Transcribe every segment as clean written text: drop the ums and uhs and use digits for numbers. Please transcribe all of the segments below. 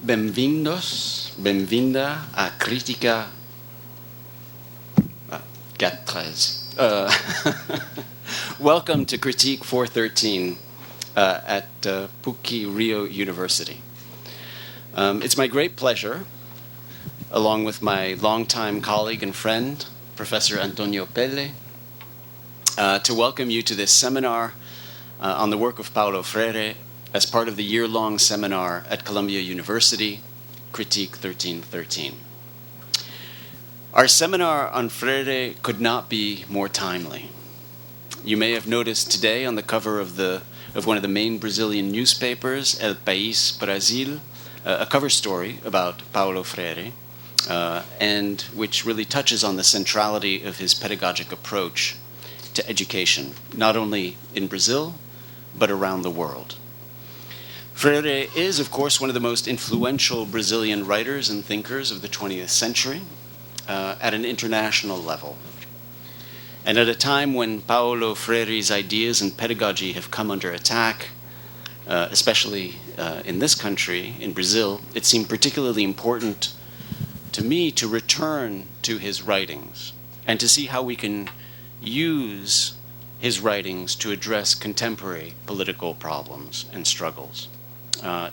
Bem-vindos, bem-vinda à Crítica 413. Welcome to Critique 413 at PUC-Rio University. It's my great pleasure, along with my longtime colleague and friend, Professor Antonio Pele, to welcome you to this seminar on the work of Paulo Freire as part of the year-long seminar at Columbia University, Critique 1313. Our seminar on Freire could not be more timely. You may have noticed today on the cover of one of the main Brazilian newspapers, El País Brasil, a cover story about Paulo Freire, and which really touches on the centrality of his pedagogic approach to education, not only in Brazil, but around the world. Freire is, of course, one of the most influential Brazilian writers and thinkers of the 20th century at an international level. And at a time when Paulo Freire's ideas and pedagogy have come under attack, especially in this country, in Brazil, it seemed particularly important to me to return to his writings and to see how we can use his writings to address contemporary political problems and struggles.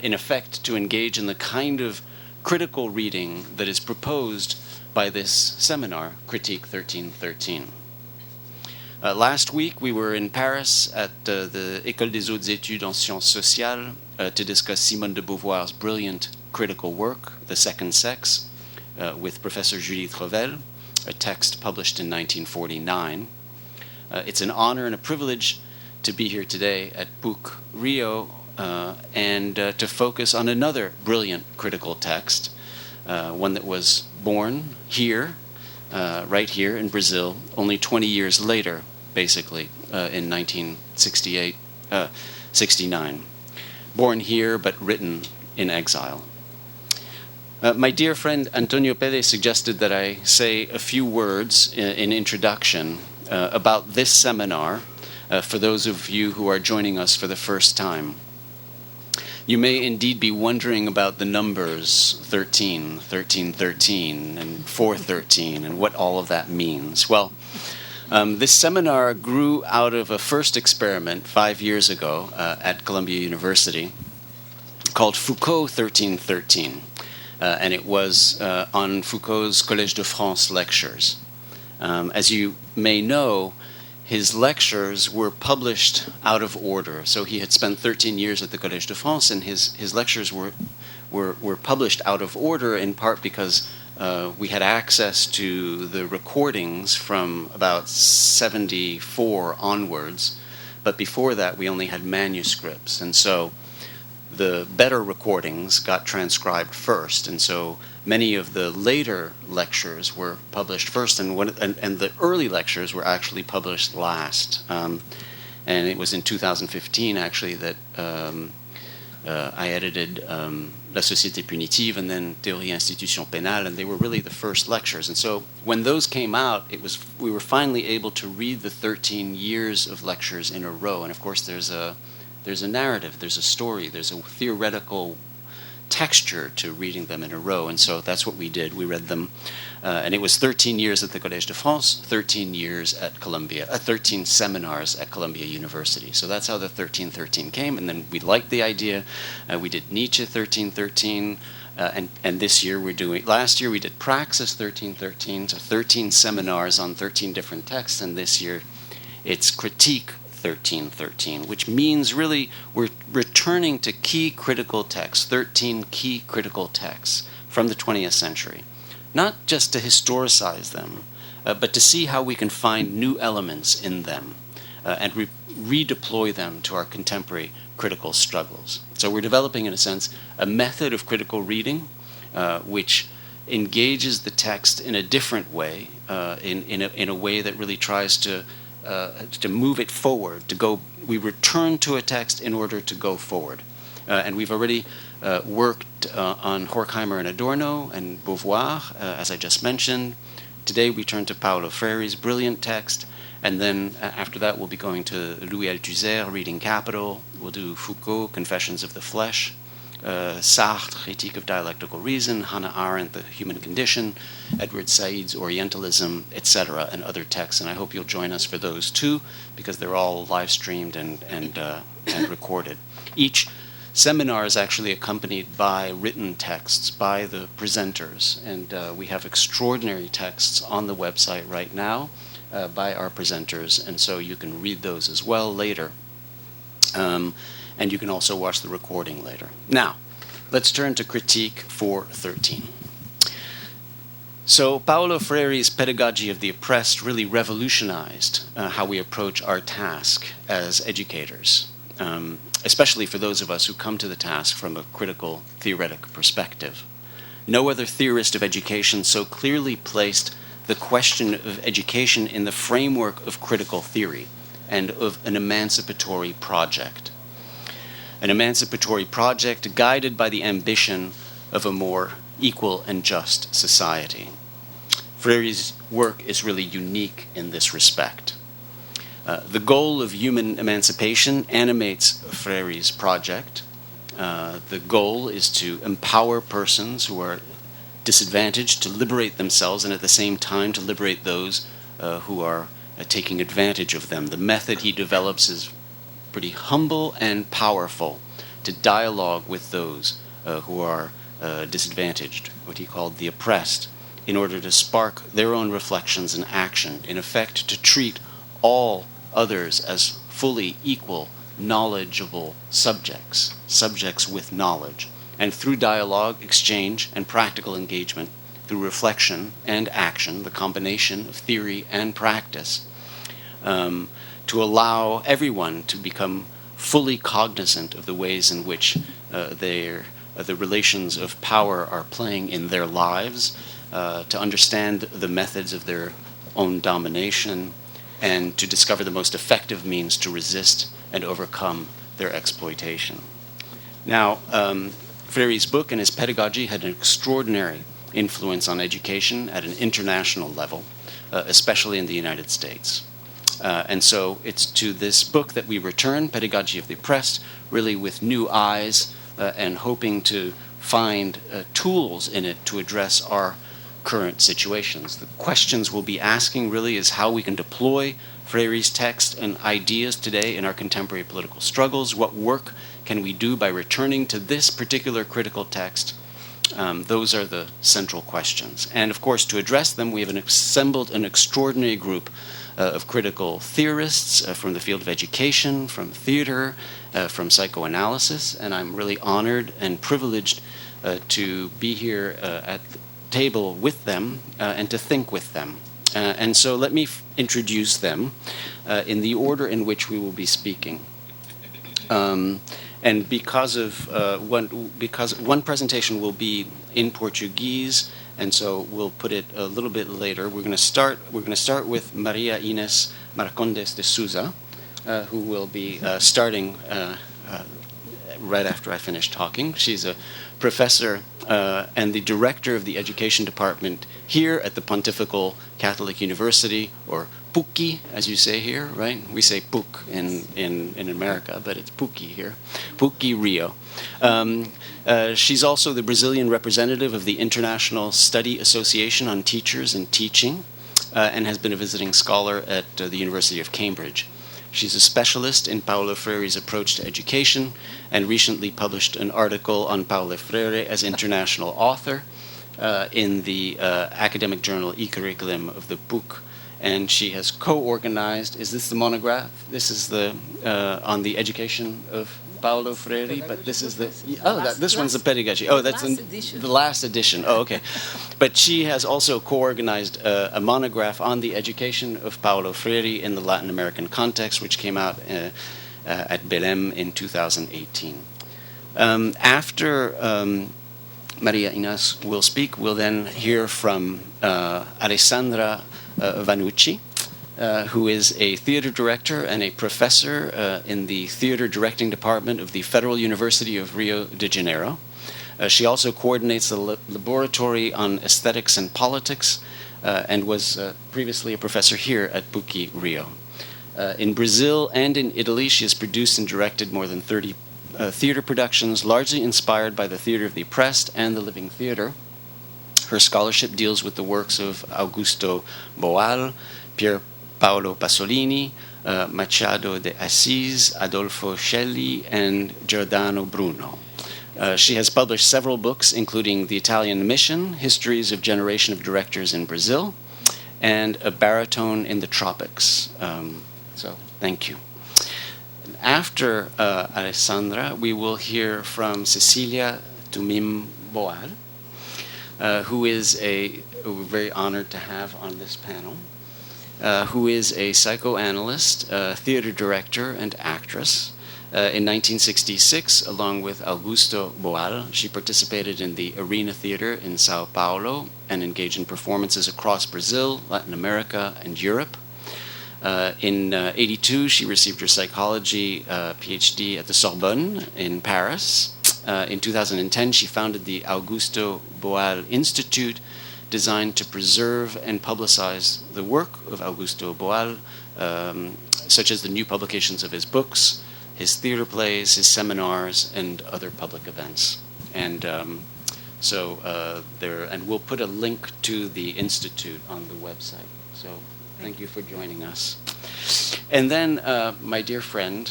In effect, to engage in the kind of critical reading that is proposed by this seminar, Critique 1313. Last week, we were in Paris at the École des Hautes Études en Sciences Sociales to discuss Simone de Beauvoir's brilliant critical work, The Second Sex, with Professor Judith Revel, a text published in 1949. It's an honor and a privilege to be here today at PUC-Rio and to focus on another brilliant critical text, one that was born here, right here in Brazil, only 20 years later, basically, in 1969. Born here, but written in exile. My dear friend Antonio Pele suggested that I say a few words in introduction about this seminar for those of you who are joining us for the first time. You may indeed be wondering about the numbers 13, 13, 13, and 413, and what all of that means. Well, this seminar grew out of a first experiment 5 years ago at Columbia University called Foucault 1313, and it was on Foucault's Collège de France lectures. As you may know, his lectures were published out of order. So he had spent 13 years at the Collège de France, and his lectures were published out of order, in part because we had access to the recordings from about 74 onwards. But before that, we only had manuscripts. And so the better recordings got transcribed first. And so many of the later lectures were published first, and the early lectures were actually published last. And it was in 2015, actually, that I edited La Société Punitive and then Théorie Institution Pénale, and they were really the first lectures. And so when those came out, we were finally able to read the 13 years of lectures in a row. And of course, there's a narrative, there's a story, there's a theoretical texture to reading them in a row, and so that's what we did. We read them, and it was 13 years at the Collège de France, 13 years at Columbia, 13 seminars at Columbia University. So that's how the 1313 came, and then we liked the idea. We did Nietzsche 1313, and this year last year we did Praxis 1313, so 13 seminars on 13 different texts, and this year it's Critique 1313, which means really we're returning to key critical texts, 13 key critical texts from the 20th century, not just to historicize them, but to see how we can find new elements in them and redeploy them to our contemporary critical struggles. So we're developing, in a sense, a method of critical reading which engages the text in a different way, in a way that really tries to move it forward, we return to a text in order to go forward. And we've already worked on Horkheimer and Adorno and Beauvoir, as I just mentioned. Today we turn to Paulo Freire's brilliant text, and then after that we'll be going to Louis Althusser, Reading Capital. We'll do Foucault, Confessions of the Flesh, Sartre, Critique of Dialectical Reason, Hannah Arendt, The Human Condition, Edward Said's Orientalism, etc., and other texts. And I hope you'll join us for those too, because they're all live streamed and recorded. Each seminar is actually accompanied by written texts by the presenters, and we have extraordinary texts on the website right now by our presenters, and so you can read those as well later. And you can also watch the recording later. Now, let's turn to Critique 413. So Paulo Freire's Pedagogy of the Oppressed really revolutionized how we approach our task as educators, especially for those of us who come to the task from a critical theoretic perspective. No other theorist of education so clearly placed the question of education in the framework of critical theory and of an emancipatory project. An emancipatory project guided by the ambition of a more equal and just society. Freire's work is really unique in this respect. The goal of human emancipation animates Freire's project. The goal is to empower persons who are disadvantaged to liberate themselves and at the same time to liberate those who are taking advantage of them. The method he develops is pretty humble and powerful, to dialogue with those who are disadvantaged, what he called the oppressed, in order to spark their own reflections and action, in effect to treat all others as fully equal, knowledgeable subjects with knowledge. And through dialogue, exchange, and practical engagement, through reflection and action, the combination of theory and practice, to allow everyone to become fully cognizant of the ways in which the relations of power are playing in their lives, to understand the methods of their own domination, and to discover the most effective means to resist and overcome their exploitation. Now, Freire's book and his pedagogy had an extraordinary influence on education at an international level, especially in the United States. And so it's to this book that we return, Pedagogy of the Oppressed, really with new eyes and hoping to find tools in it to address our current situations. The questions we'll be asking really is how we can deploy Freire's text and ideas today in our contemporary political struggles. What work can we do by returning to this particular critical text? Those are the central questions. And of course, to address them, we have assembled an extraordinary group of critical theorists from the field of education, from theater, from psychoanalysis, and I'm really honored and privileged to be here at the table with them and to think with them. And so let me introduce them in the order in which we will be speaking. And because one presentation will be in Portuguese, and so we'll put it a little bit later. We're going to start with Maria Inês Marcondes de Souza, who will be starting right after I finish talking. She's a professor and the director of the education department here at the Pontifical Catholic University, or PUC, as you say here, right? We say PUC in America, but it's PUC here, PUC-Rio. She's also the Brazilian representative of the International Study Association on Teachers and Teaching, and has been a visiting scholar at the University of Cambridge. She's a specialist in Paulo Freire's approach to education and recently published an article on Paulo Freire as international author in the academic journal E-Curriculum of the PUC. And she has co-organized, is this the monograph? This is the on the education of Paulo Freire, but this is the, this one's the pedagogy. Oh, that's the last edition. Oh, okay. But she has also co-organized a monograph on the education of Paulo Freire in the Latin American context, which came out at Belém in 2018. After Maria Inês will speak, we'll then hear from Alessandra Vannucci, who is a theater director and a professor in the theater directing department of the Federal University of Rio de Janeiro. She also coordinates the laboratory on aesthetics and politics and was previously a professor here at PUC-Rio. In Brazil and in Italy, she has produced and directed more than 30 theater productions largely inspired by the theater of the oppressed and the living theater. Her scholarship deals with the works of Augusto Boal, Pier Paolo Pasolini, Machado de Assis, Adolfo Schelli, and Giordano Bruno. She has published several books, including The Italian Mission, Histories of Generation of Directors in Brazil, and A Baritone in the Tropics. So, thank you. After Alessandra, we will hear from Cecilia Tumim Boal, who is we're very honored to have on this panel, who is a psychoanalyst, theater director, and actress. In 1966, along with Augusto Boal, she participated in the Arena Theater in Sao Paulo and engaged in performances across Brazil, Latin America, and Europe. In 1982, she received her psychology PhD at the Sorbonne in Paris. In 2010, she founded the Augusto Boal Institute, designed to preserve and publicize the work of Augusto Boal, such as the new publications of his books, his theater plays, his seminars, and other public events. And we'll put a link to the Institute on the website. So thank you for joining us. And then my dear friend,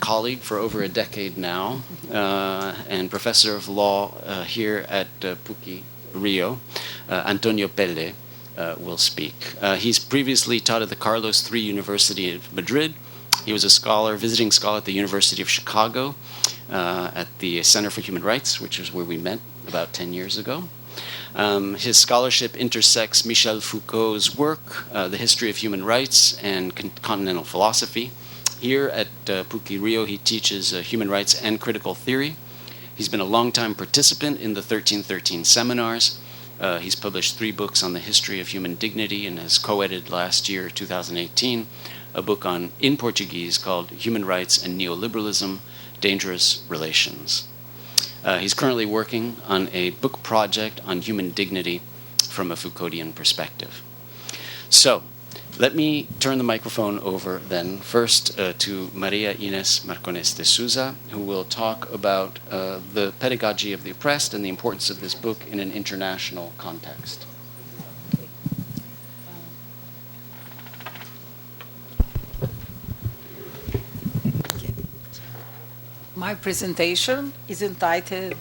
colleague for over a decade now, and professor of law here at PUC-Rio, Antonio Pele, will speak. He's previously taught at the Carlos III University of Madrid. He was a visiting scholar at the University of Chicago, at the Center for Human Rights, which is where we met about 10 years ago. His scholarship intersects Michel Foucault's work, The History of Human Rights, and continental philosophy. Here at PUC-Rio, he teaches human rights and critical theory. He's been a longtime participant in the 1313 seminars. He's published 3 books on the history of human dignity and has co-edited last year, 2018, a book in Portuguese called Human Rights and Neoliberalism, Dangerous Relations. He's currently working on a book project on human dignity from a Foucauldian perspective. So, let me turn the microphone over then first to Maria Inês Marcondes de Souza, who will talk about the pedagogy of the oppressed and the importance of this book in an international context. My presentation is entitled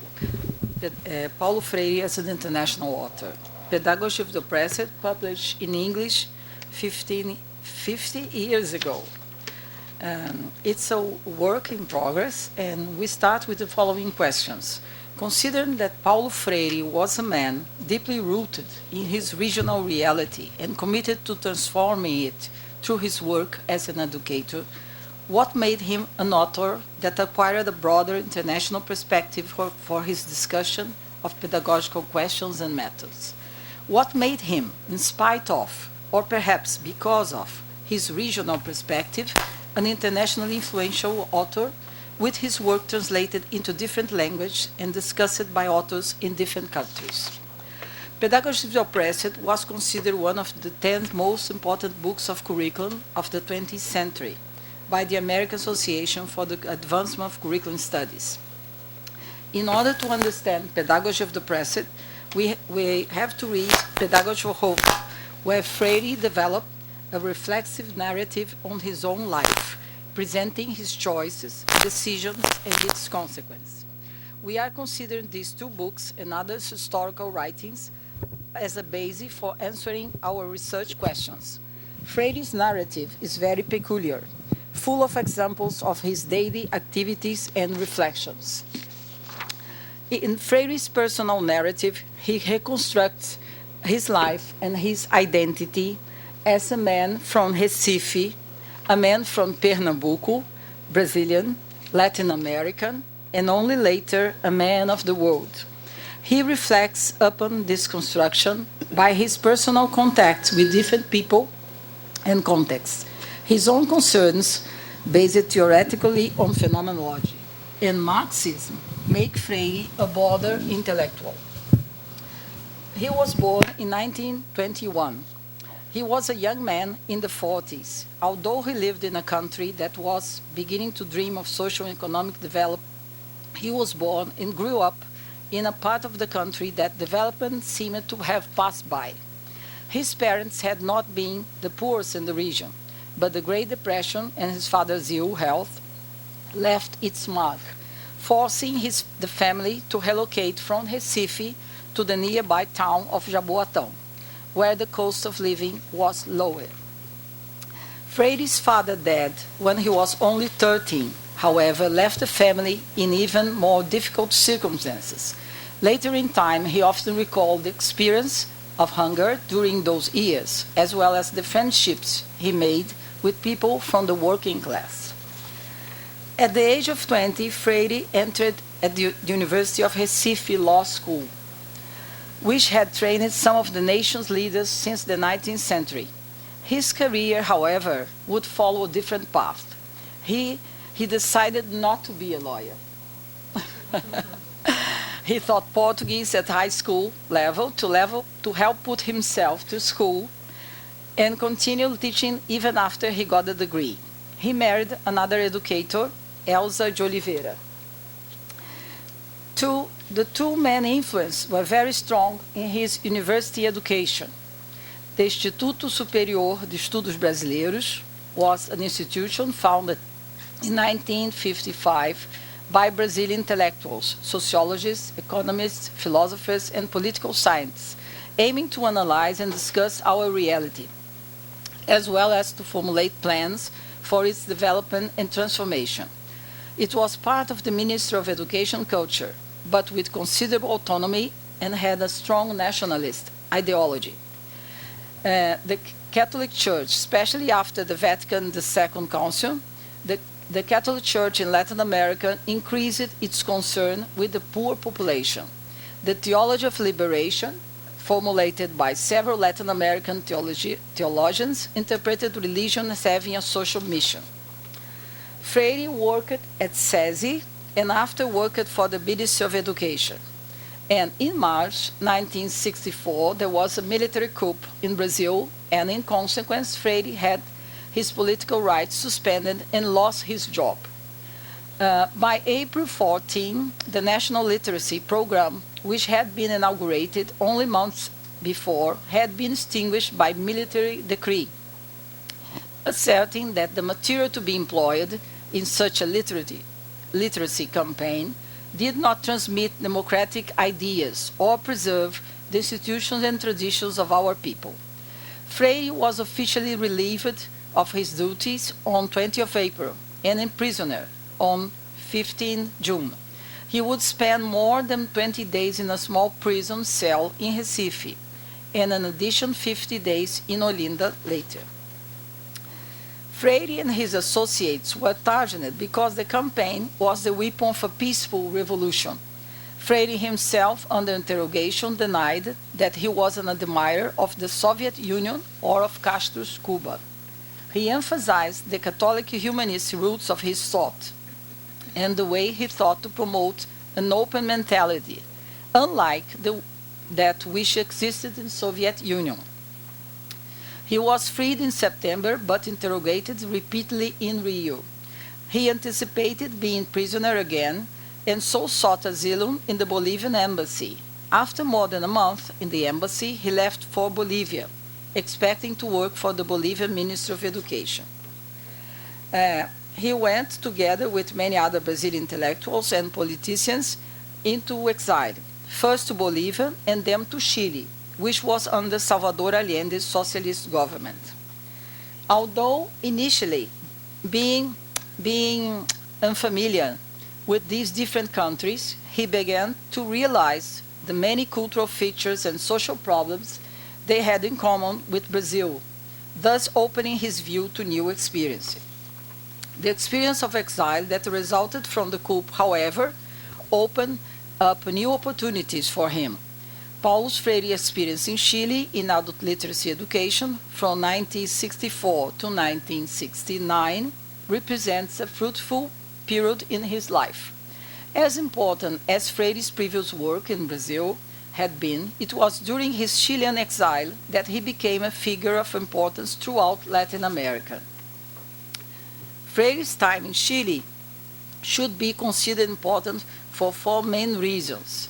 Paulo Freire as an International Author, Pedagogy of the Oppressed, published in English 50 years ago. It's a work in progress, and we start with the following questions. Considering that Paulo Freire was a man deeply rooted in his regional reality and committed to transforming it through his work as an educator, what made him an author that acquired a broader international perspective for his discussion of pedagogical questions and methods? What made him, in spite of, or perhaps because of, his regional perspective, an internationally influential author with his work translated into different languages and discussed by authors in different countries? Pedagogy of the Oppressed was considered one of the 10 most important books of curriculum of the 20th century by the American Association for the Advancement of Curriculum Studies. In order to understand Pedagogy of the Oppressed, we have to read Pedagogy of Hope, where Freire developed a reflexive narrative on his own life, presenting his choices, decisions, and its consequences. We are considering these 2 books and other historical writings as a basis for answering our research questions. Freire's narrative is very peculiar, full of examples of his daily activities and reflections. In Freire's personal narrative, he reconstructs his life and his identity as a man from Recife, a man from Pernambuco, Brazilian, Latin American, and only later a man of the world. He reflects upon this construction by his personal contacts with different people and contexts, his own concerns based theoretically on phenomenology, and Marxism make Freire a broader intellectual. He was born in 1921. He was a young man in the 40s, although he lived in a country that was beginning to dream of social and economic development He was born and grew up in a part of the country that development seemed to have passed by. His parents had not been the poorest in the region, but the Great Depression and his father's ill health left its mark, forcing the family to relocate from Recife to the nearby town of Jaboatão, where the cost of living was lower. Freire's father died when he was only 13, however, left the family in even more difficult circumstances. Later in time, he often recalled the experience of hunger during those years, as well as the friendships he made with people from the working class. At the age of 20, Freire entered at the University of Recife Law School, which had trained some of the nation's leaders since the 19th century. His career, however, would follow a different path. He decided not to be a lawyer. He taught Portuguese at high school level to help put himself to school and continued teaching even after he got a degree. He married another educator, Elsa de Oliveira. The two men influences were very strong in his university education. The Instituto Superior de Estudos Brasileiros was an institution founded in 1955 by Brazilian intellectuals, sociologists, economists, philosophers, and political scientists, aiming to analyze and discuss our reality, as well as to formulate plans for its development and transformation. It was part of the Ministry of Education Culture, but with considerable autonomy and had a strong nationalist ideology. The Catholic Church, especially after the Vatican II Council, the Catholic Church in Latin America increased its concern with the poor population. The theology of liberation, formulated by several Latin American theologians, interpreted religion as having a social mission. Freire worked at SESI and after worked for the Ministry of Education. And in March 1964, there was a military coup in Brazil, and in consequence, Freire had his political rights suspended and lost his job. By April 14, the National Literacy Program, which had been inaugurated only months before, had been extinguished by military decree, asserting that the material to be employed in such a literacy campaign did not transmit democratic ideas or preserve the institutions and traditions of our people. Freire was officially relieved of his duties on 20 of April and imprisoned on 15 June. He would spend more than 20 days in a small prison cell in Recife and an additional 50 days in Olinda later. Freire and his associates were targeted because the campaign was the weapon of a peaceful revolution. Freire himself, under interrogation, denied that he was an admirer of the Soviet Union or of Castro's Cuba. He emphasized the Catholic humanist roots of his thought and the way he thought to promote an open mentality, unlike that which existed in Soviet Union. He was freed in September, but interrogated repeatedly in Rio. He anticipated being prisoner again, and so sought asylum in the Bolivian embassy. After more than a month in the embassy, he left for Bolivia, expecting to work for the Bolivian Ministry of Education. He went, together with many other Brazilian intellectuals and politicians, into exile, first to Bolivia and then to Chile, which was under Salvador Allende's socialist government. Although initially being unfamiliar with these different countries, he began to realize the many cultural features and social problems they had in common with Brazil, thus opening his view to new experiences. The experience of exile that resulted from the coup, however, opened up new opportunities for him. Paulo Freire's experience in Chile in adult literacy education from 1964 to 1969 represents a fruitful period in his life. As important as Freire's previous work in Brazil had been, it was during his Chilean exile that he became a figure of importance throughout Latin America. Freire's time in Chile should be considered important for four main reasons.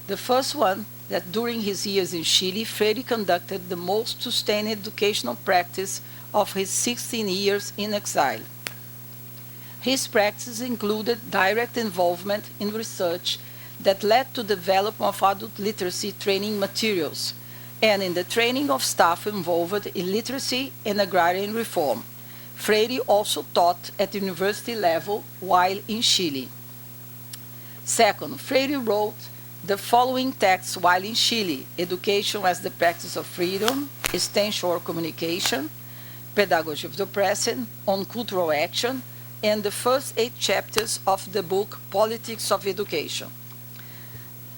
The first one, that during his years in Chile, Freire conducted the most sustained educational practice of his 16 years in exile. His practice included direct involvement in research that led to the development of adult literacy training materials, and in the training of staff involved in literacy and agrarian reform. Freire also taught at university level while in Chile. Second, Freire wrote the following texts while in Chile: Education as the Practice of Freedom, Extension or Communication, Pedagogy of the Present, On Cultural Action, and the first 8 chapters of the book Politics of Education.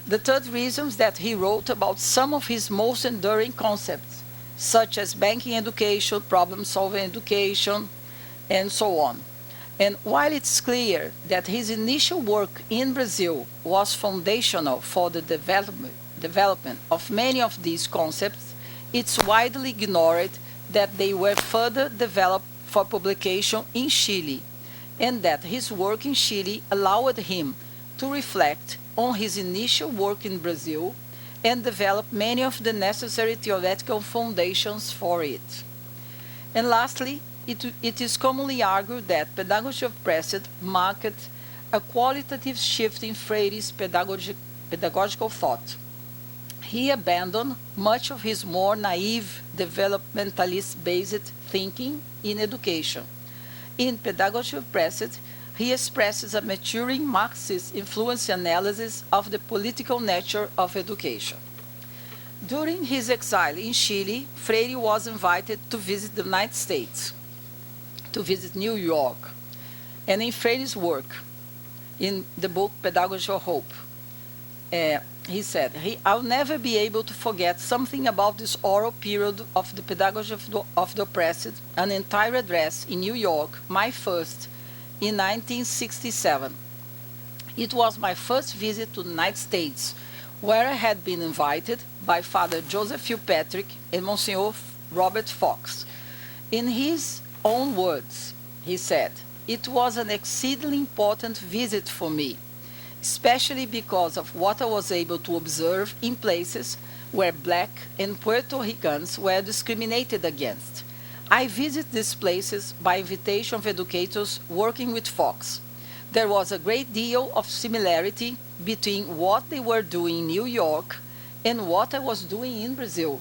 The third reason is that he wrote about some of his most enduring concepts, such as banking education, problem-solving education, and so on. And while it's clear that his initial work in Brazil was foundational for the development of many of these concepts, it's widely ignored that they were further developed for publication in Chile, and that his work in Chile allowed him to reflect on his initial work in Brazil and develop many of the necessary theoretical foundations for it. And lastly, it is commonly argued that Pedagogy of Present marked a qualitative shift in Freire's pedagogical thought. He abandoned much of his more naive, developmentalist-based thinking in education. In Pedagogy of Present, he expresses a maturing Marxist-influenced analysis of the political nature of education. During his exile in Chile, Freire was invited to visit the United States, to visit New York, and in Freire's work, in the book Pedagogy of Hope, he said, I'll never be able to forget something about this oral period of the Pedagogy of the Oppressed, an entire address in New York, my first, in 1967. It was my first visit to the United States, where I had been invited by Father Joseph Fitzpatrick and Monsignor Robert Fox. In his own words, he said, it was an exceedingly important visit for me, especially because of what I was able to observe in places where Black and Puerto Ricans were discriminated against. I visited these places by invitation of educators working with Fox. There was a great deal of similarity between what they were doing in New York and what I was doing in Brazil.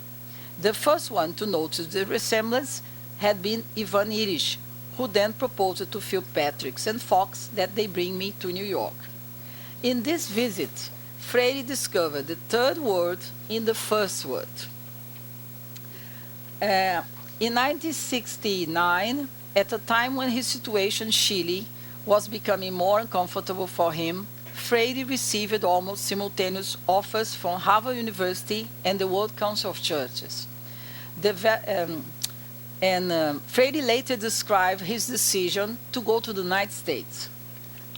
The first one to notice the resemblance had been Ivan Irish, who then proposed to Fitzpatrick and Fox that they bring me to New York. In this visit, Freire discovered the third word in the first word. In 1969, at a time when his situation in Chile was becoming more uncomfortable for him, Freire received almost simultaneous offers from Harvard University and the World Council of Churches. Freire later described his decision to go to the United States.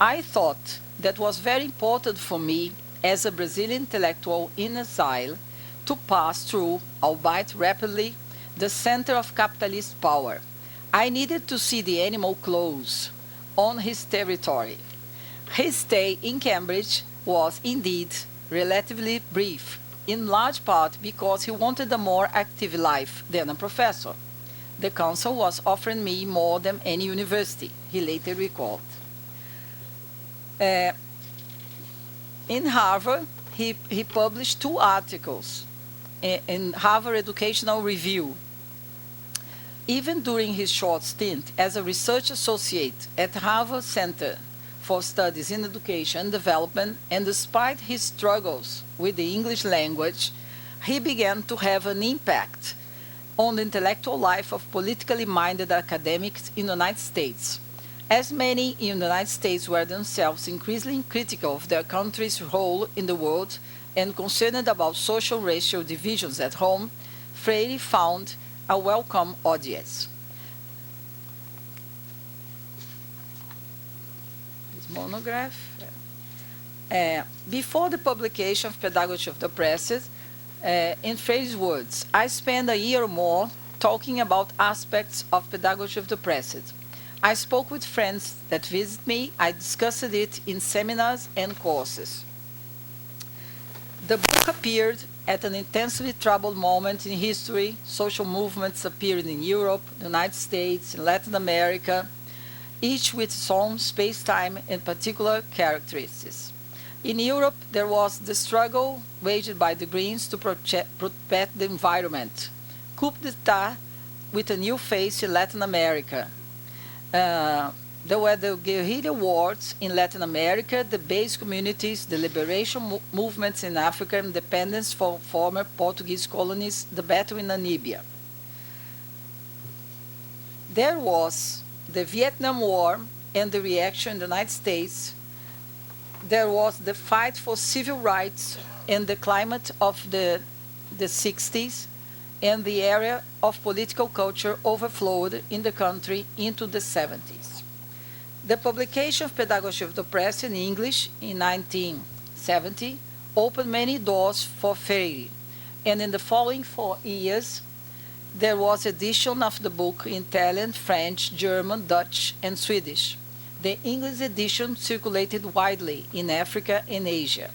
I thought that was very important for me as a Brazilian intellectual in exile to pass through, albeit rapidly, the center of capitalist power. I needed to see the animal close on his territory. His stay in Cambridge was indeed relatively brief, in large part because he wanted a more active life than a professor. The council was offering me more than any university, he later recalled. In Harvard, he published 2 articles in Harvard Educational Review. Even during his short stint as a research associate at Harvard Center for Studies in Education and Development, and despite his struggles with the English language, he began to have an impact on the intellectual life of politically minded academics in the United States. As many in the United States were themselves increasingly critical of their country's role in the world and concerned about social and racial divisions at home, Freire found a welcome audience. His monograph. Before the publication of Pedagogy of the Oppressed, in Freire's words, I spent a year or more talking about aspects of Pedagogy of the Oppressed. I spoke with friends that visit me. I discussed it in seminars and courses. The book appeared at an intensely troubled moment in history. Social movements appeared in Europe, the United States, and Latin America, each with its own space-time and particular characteristics. In Europe, there was the struggle waged by the Greens to protect the environment. Coup d'etat with a new face in Latin America. There were the guerrilla wars in Latin America, the base communities, the liberation movements in Africa, independence for former Portuguese colonies, the battle in Namibia. There was the Vietnam War and the reaction in the United States. There was the fight for civil rights and the climate of the 60s, and the area of political culture overflowed in the country into the 70s. The publication of Pedagogy of the Oppressed in English in 1970 opened many doors for Freire, and in the following 4 years, there was edition of the book in Italian, French, German, Dutch, and Swedish. The English edition circulated widely in Africa and Asia.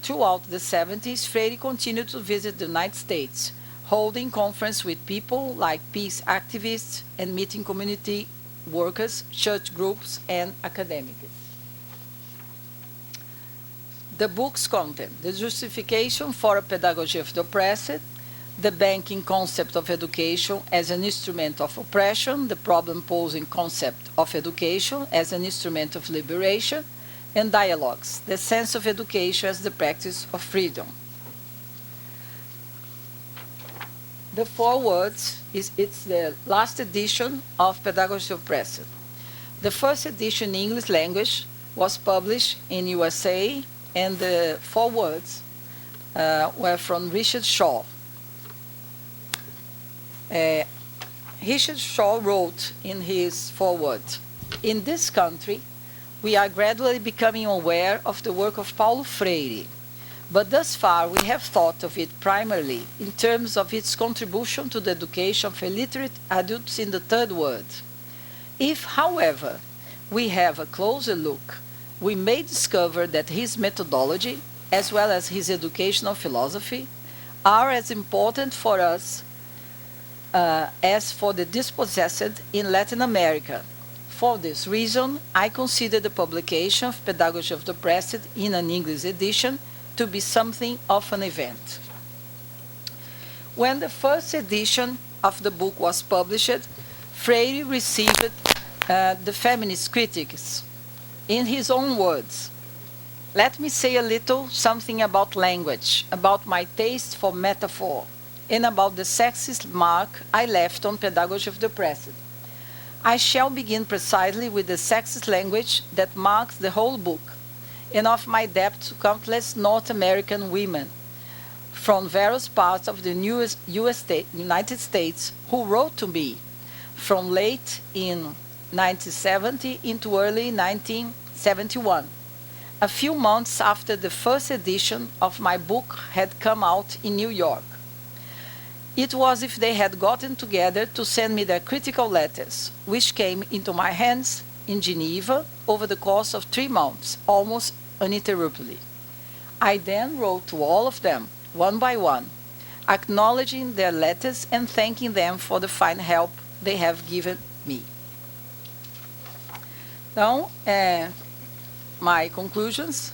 Throughout the 70s, Freire continued to visit the United States, holding conferences with people like peace activists and meeting community workers, church groups, and academics. The book's content: the justification for a pedagogy of the oppressed, the banking concept of education as an instrument of oppression, the problem-posing concept of education as an instrument of liberation, and dialogues, the sense of education as the practice of freedom. The 4 words, it's the last edition of Pedagogy of Oppressed. The first edition in English language was published in USA, and the 4 words were from Richard Shaw. Richard Shaw wrote in his foreword, "In this country, we are gradually becoming aware of the work of Paulo Freire, but thus far we have thought of it primarily in terms of its contribution to the education of illiterate adults in the third world. If, however, we have a closer look, we may discover that his methodology, as well as his educational philosophy, are as important for us as for the dispossessed in Latin America. For this reason, I consider the publication of Pedagogy of the Oppressed in an English edition to be something of an event." When the first edition of the book was published, Freire received the feminist critics. In his own words, "Let me say a little something about language, about my taste for metaphor, and about the sexist mark I left on Pedagogy of the Oppressed. I shall begin precisely with the sexist language that marks the whole book, and of my debt to countless North American women from various parts of the United States who wrote to me from late in 1970 into early 1971, a few months after the first edition of my book had come out in New York. It was as if they had gotten together to send me their critical letters, which came into my hands in Geneva over the course of 3 months, almost uninterruptedly. I then wrote to all of them, one by one, acknowledging their letters and thanking them for the fine help they have given me." Então, my conclusions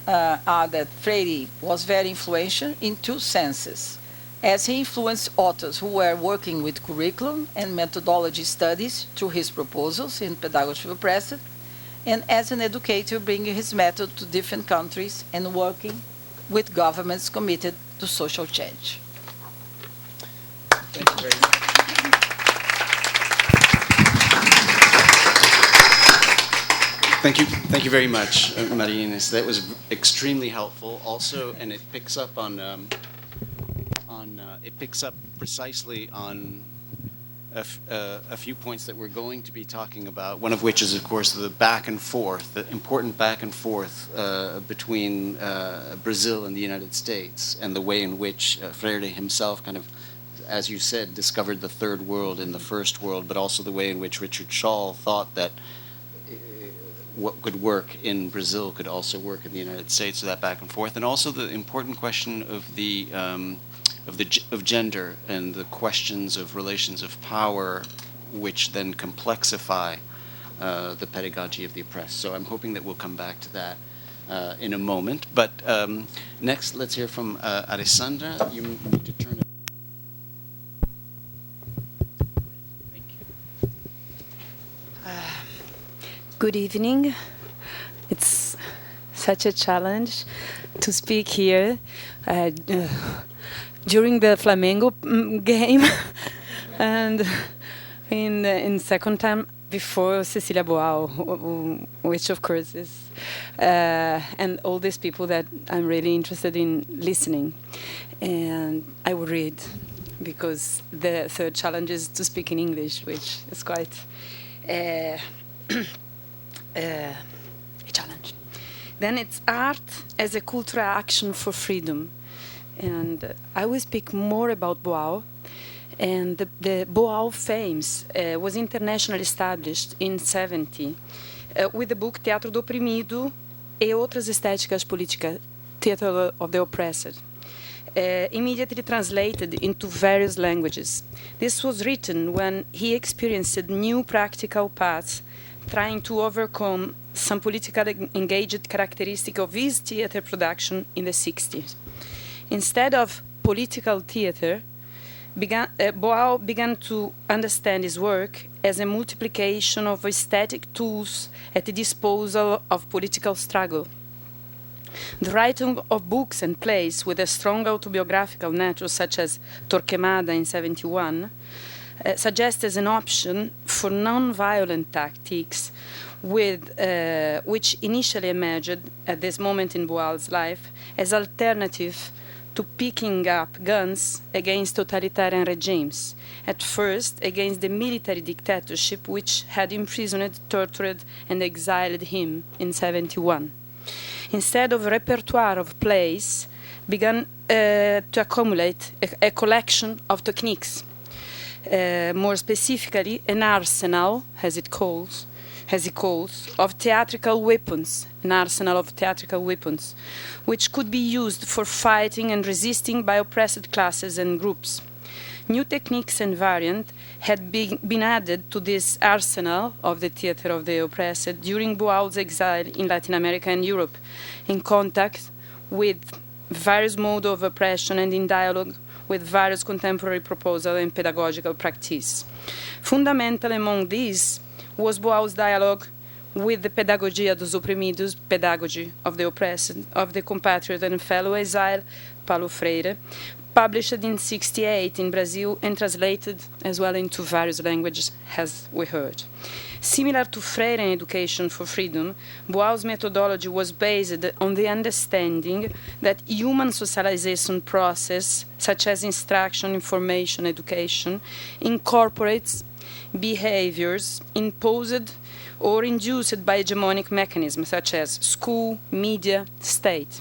are that Freire was very influential in 2 senses, as he influenced authors who were working with curriculum and methodology studies through his proposals in Pedagogy of the Oppressed, and as an educator bringing his method to different countries and working with governments committed to social change. Thank you very much. Thank you very much, Maria Inês. That was extremely helpful. Also, and it picks up precisely on a few points that we're going to be talking about. One of which is, of course, the back and forth, the important back and forth between Brazil and the United States, and the way in which Freire himself kind of as you said, discovered the third world in the first world, but also the way in which Richard Schall thought that what could work in Brazil could also work in the United States, so that back and forth, and also the important question of of gender and the questions of relations of power, which then complexify the pedagogy of the oppressed. So I'm hoping that we'll come back to that in a moment. But next, let's hear from Alessandra. You need to turn it. Thank you. Good evening. It's such a challenge to speak here during the Flamengo game and in second time before Cecilia Boal, which of course is, and all these people that I'm really interested in listening. And I will read, because the third challenge is to speak in English, which is quite a challenge. Then it's art as a cultural action for freedom. And I will speak more about Boal. And the Boal Fames was internationally established in 70 with the book Teatro do Oprimido e Outras Estéticas Políticas, Theatre of the Oppressed, immediately translated into various languages. This was written when he experienced new practical paths trying to overcome some politically engaged characteristic of his theatre production in the 60s. Instead of political theatre, Boal began to understand his work as a multiplication of aesthetic tools at the disposal of political struggle. The writing of books and plays with a strong autobiographical nature, such as Torquemada in 71, suggests as an option for non-violent tactics which initially emerged at this moment in Boal's life as alternative to picking up guns against totalitarian regimes, at first against the military dictatorship which had imprisoned, tortured, and exiled him in 71. Instead of a repertoire of plays, began to accumulate a collection of techniques, more specifically an arsenal, as he calls, of theatrical weapons, an arsenal of theatrical weapons, which could be used for fighting and resisting by oppressed classes and groups. New techniques and variants had been added to this arsenal of the theater of the oppressed during Boal's exile in Latin America and Europe, in contact with various modes of oppression and in dialogue with various contemporary proposals and pedagogical practice. Fundamental among these was Boal's dialogue with the Pedagogia dos Oprimidos, Pedagogy of the Oppressed, of the compatriot and fellow exile Paulo Freire, published in 1968 in Brazil and translated as well into various languages, as we heard. Similar to Freire in Education for Freedom, Boal's methodology was based on the understanding that human socialization process, such as instruction, information, education, incorporates behaviors imposed or induced by hegemonic mechanisms such as school, media, state,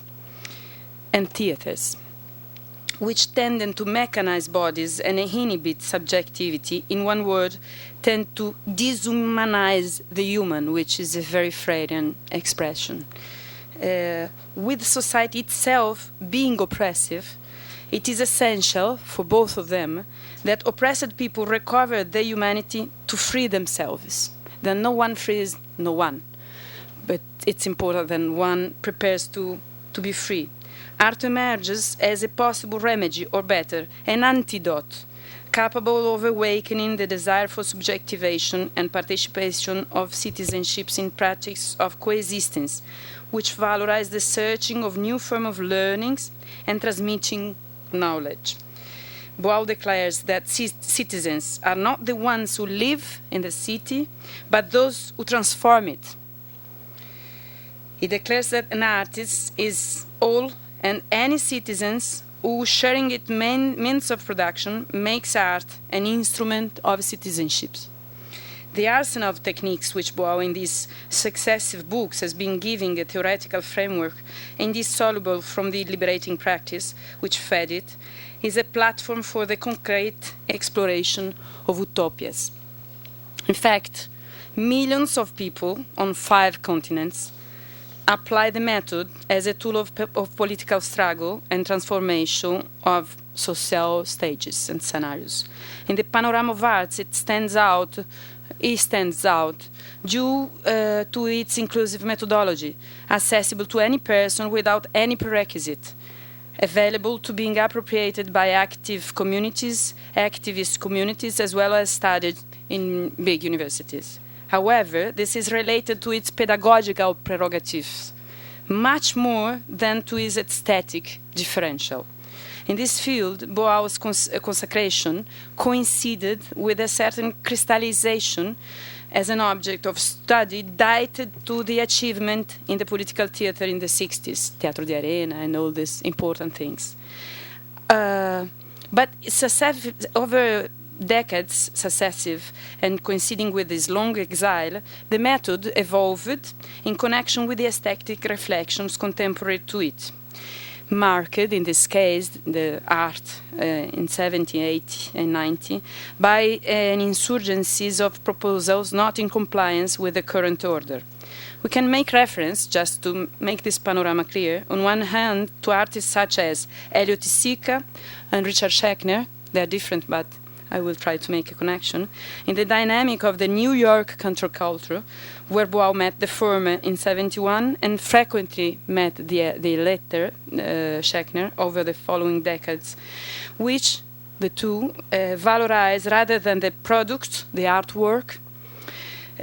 and theaters, which tend to mechanize bodies and inhibit subjectivity. In one word, tend to dehumanize the human, which is a very Freudian expression. With society itself being oppressive, it is essential for both of them that oppressed people recover their humanity to free themselves. Then no one frees no one, but it's important that one prepares to be free. Art emerges as a possible remedy, or better, an antidote, capable of awakening the desire for subjectivation and participation of citizenships in practice of coexistence, which valorize the searching of new forms of learnings and transmitting knowledge. Boal declares that citizens are not the ones who live in the city, but those who transform it. He declares that an artist is all and any citizens who, sharing its means of production, makes art an instrument of citizenships. The arsenal of techniques which Boal in these successive books has been giving a theoretical framework indissoluble from the liberating practice which fed it, is a platform for the concrete exploration of utopias. In fact, millions of people on 5 continents apply the method as a tool of political struggle and transformation of social stages and scenarios. In the panorama of arts, it stands out due to its inclusive methodology, accessible to any person without any prerequisite, available to being appropriated by activist communities, as well as studied in big universities. However, this is related to its pedagogical prerogatives, much more than to its aesthetic differential. In this field, Boal's consecration coincided with a certain crystallization as an object of study dated to the achievement in the political theater in the 60s, Teatro de Arena and all these important things. But over decades successive and coinciding with this long exile, the method evolved in connection with the aesthetic reflections contemporary to it. Marked, in this case, the art in 70, 80, and 90, by an insurgencies of proposals not in compliance with the current order. We can make reference, just to make this panorama clear, on one hand to artists such as Elliot Sica and Richard Schechner. They are different, but I will try to make a connection, in the dynamic of the New York counterculture, where Boal met the former in 71 and frequently met the latter, Schechner, over the following decades, which the two valorize rather than the product, the artwork,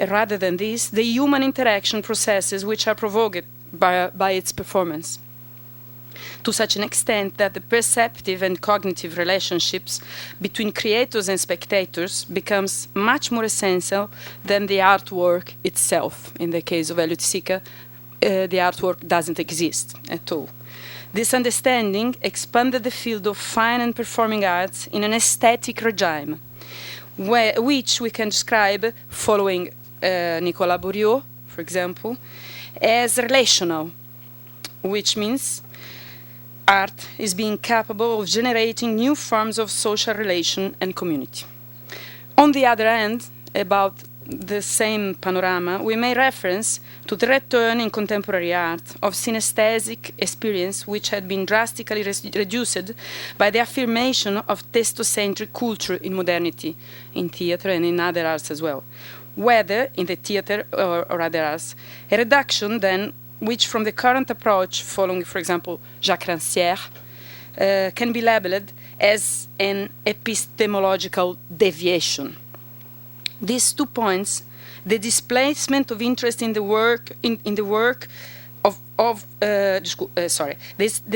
rather than this, the human interaction processes which are provoked by its performance, to such an extent that the perceptive and cognitive relationships between creators and spectators becomes much more essential than the artwork itself. In the case of Elliot Sica, the artwork doesn't exist at all. This understanding expanded the field of fine and performing arts in an aesthetic regime, which we can describe, following Nicolas Bourriaud, for example, as relational, which means art is being capable of generating new forms of social relation and community. On the other hand, about the same panorama, we may reference to the return in contemporary art of synesthetic experience, which had been drastically reduced by the affirmation of testocentric culture in modernity, in theater and in other arts as well, whether in the theater or other arts. A reduction, then, which from the current approach, following, for example, Jacques Rancière, can be labeled as an epistemological deviation. These 2 points, the displacement of interest in the work, the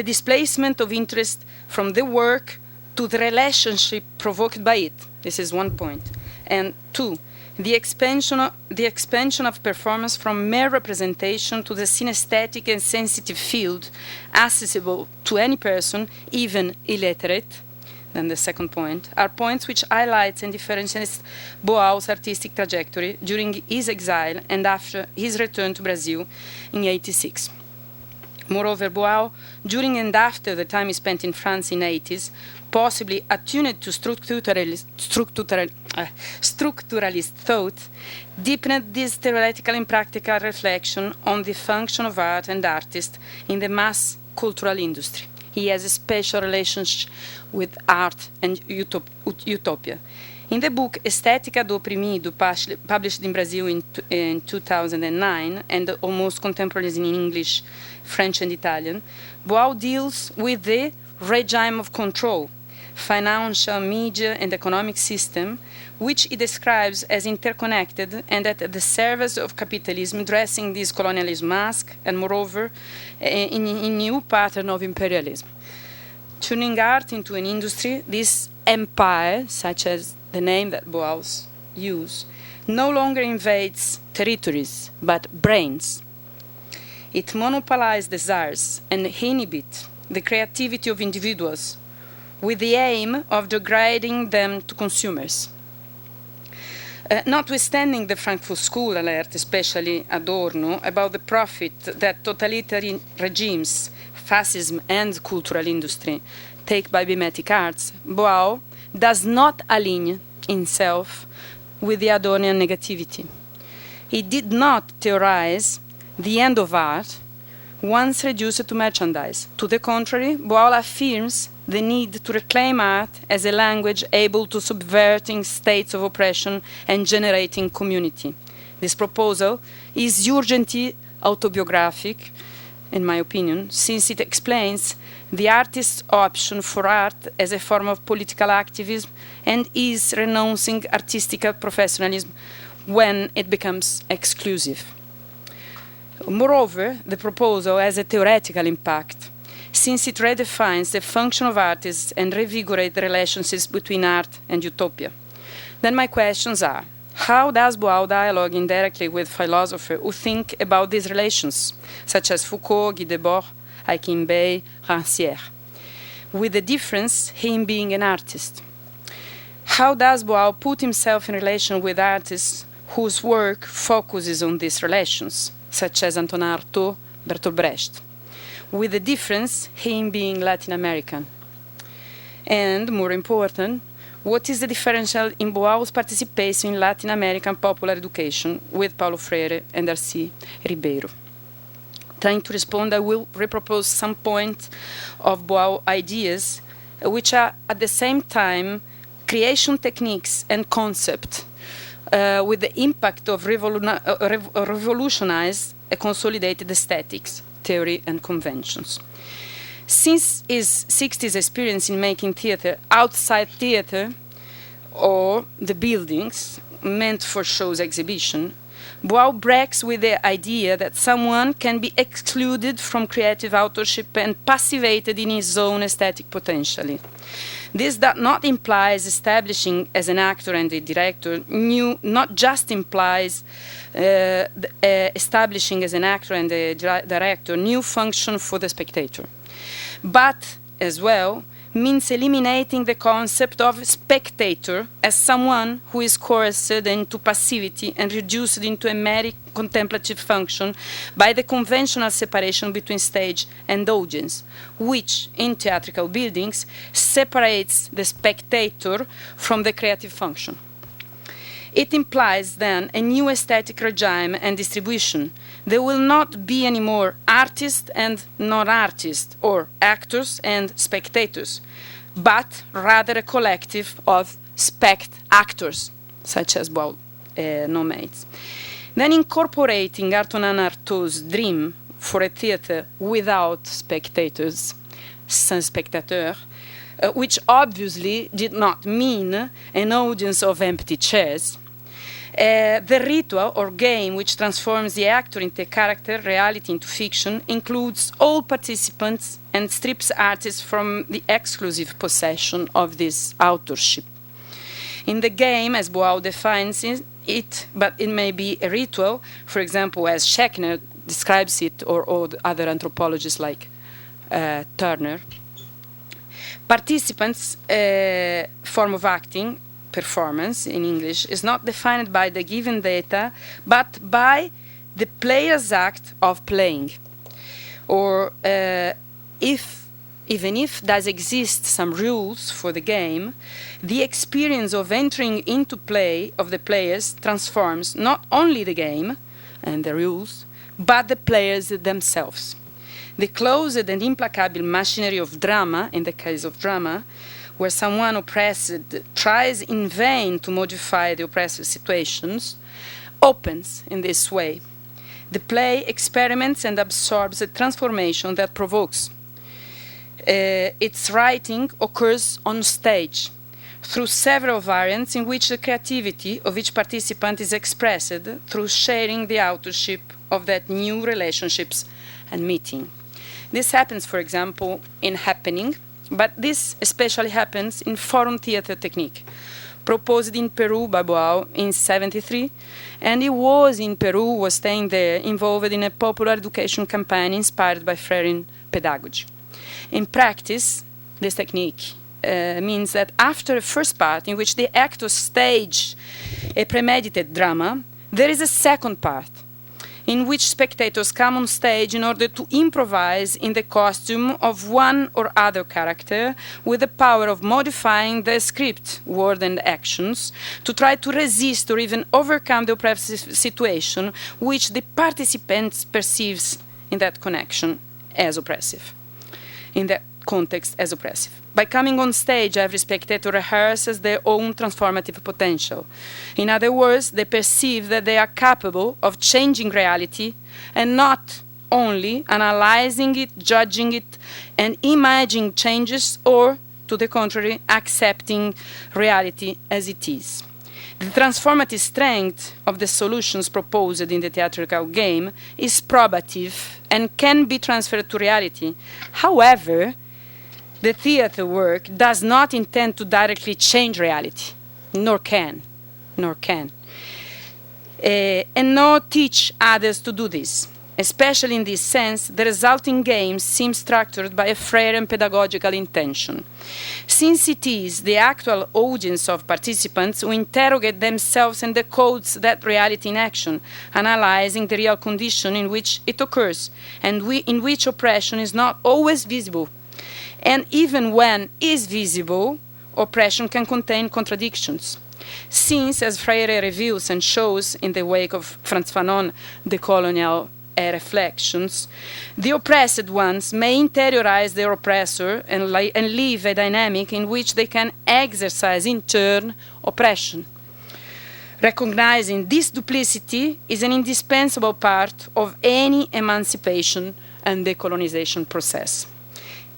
displacement of interest from the work to the relationship provoked by it. This is 1 point. And 2, the expansion of performance from mere representation to the synesthetic and sensitive field, accessible to any person, even illiterate, then the second point, are points which highlights and differentiates Boal's artistic trajectory during his exile and after his return to Brazil in '86. Moreover, Boal, during and after the time he spent in France in the 80s, possibly attuned to structuralist thought, deepened this theoretical and practical reflection on the function of art and artist in the mass cultural industry. He has a special relationship with art and utopia. In the book Estética do Oprimido, published in Brazil in 2009 and almost contemporaneously in English, French and Italian, Boal deals with the regime of control, financial, media and economic system, which he describes as interconnected and at the service of capitalism, dressing this colonialism mask and, moreover, in new pattern of imperialism. Turning art into an industry, this empire, such as the name that Boals use, no longer invades territories, but brains. It monopolizes desires and inhibits the creativity of individuals with the aim of degrading them to consumers. Notwithstanding the Frankfurt School alert, especially Adorno, about the profit that totalitarian regimes, fascism and cultural industry take by mimetic arts, Boal does not align himself with the Adornian negativity. He did not theorize the end of art once reduced to merchandise. To the contrary, Boal affirms the need to reclaim art as a language able to subverting states of oppression and generating community. This proposal is urgently autobiographic, in my opinion, since it explains the artist's option for art as a form of political activism and is renouncing artistic professionalism when it becomes exclusive. Moreover, the proposal has a theoretical impact, since it redefines the function of artists and revigorates the relationships between art and utopia. Then my questions are, how does Boal dialogue indirectly with philosophers who think about these relations, such as Foucault, Guy Debord, Hakim Bey, Rancière, with the difference him being an artist? How does Boal put himself in relation with artists whose work focuses on these relations, such as Antonin Artaud, Bertolt Brecht, with the difference him being Latin American? And, more important, what is the differential in Boal's participation in Latin American popular education with Paulo Freire and Darcy Ribeiro? Trying to respond, I will repropose some points of Boal ideas, which are at the same time creation techniques and concept, with the impact of revolutionize a consolidated aesthetics, theory, and conventions. Since his 60s experience in making theater outside theater or the buildings meant for shows exhibition, Boal breaks with the idea that someone can be excluded from creative authorship and passivated in his own aesthetic potentially. This does not imply establishing as an actor and a director not just implies establishing as an actor and a director new function for the spectator, but as well means eliminating the concept of spectator as someone who is coerced into passivity and reduced into a mere contemplative function by the conventional separation between stage and audience, which, in theatrical buildings, separates the spectator from the creative function. It implies, then, a new aesthetic regime and distribution. There will not be any more artists and non-artists, or actors and spectators, but rather a collective of spect-actors, such as Boal nominates. Then incorporating Antonin Artaud's dream for a theater without spectators, sans spectateur, which obviously did not mean an audience of empty chairs. The ritual or game which transforms the actor into character, reality into fiction, includes all participants and strips artists from the exclusive possession of this authorship. In the game, as Boal defines it, but it may be a ritual, for example, as Schechner describes it, or other anthropologists like Turner. Participants' form of acting, performance in English, is not defined by the given data, but by the player's act of playing. Or even if does exist some rules for the game, the experience of entering into play of the players transforms not only the game and the rules, but the players themselves. The closed and implacable machinery of drama, in the case of drama, where someone oppressed tries in vain to modify the oppressive situations, opens in this way. The play experiments and absorbs a transformation that provokes. Its writing occurs on stage through several variants in which the creativity of each participant is expressed through sharing the authorship of that new relationships and meeting. This happens, for example, in happening, but this especially happens in forum theater technique, proposed in Peru by Boal in 1973, and he was in Peru, was staying there, involved in a popular education campaign inspired by Freire in Pedagogy. In practice, this technique means that after a first part in which the actors stage a premeditated drama, there is a second part in which spectators come on stage in order to improvise in the costume of one or other character with the power of modifying the script, word and actions to try to resist or even overcome the oppressive situation which the participants perceives in that connection as oppressive, in that context as oppressive. By coming on stage, every spectator rehearses their own transformative potential. In other words, they perceive that they are capable of changing reality and not only analyzing it, judging it, and imagining changes, or, to the contrary, accepting reality as it is. The transformative strength of the solutions proposed in the theatrical game is probative and can be transferred to reality. However, the theater work does not intend to directly change reality, nor can, and nor teach others to do this. Especially in this sense, the resulting game seems structured by a Freirean pedagogical intention, since it is the actual audience of participants who interrogate themselves and decodes that reality in action, analyzing the real condition in which it occurs, and in which oppression is not always visible. And even when is visible, oppression can contain contradictions. Since, as Freire reveals and shows in the wake of Frantz Fanon, the colonial reflections, the oppressed ones may interiorize their oppressor and live a dynamic in which they can exercise in turn oppression. Recognizing this duplicity is an indispensable part of any emancipation and decolonization process.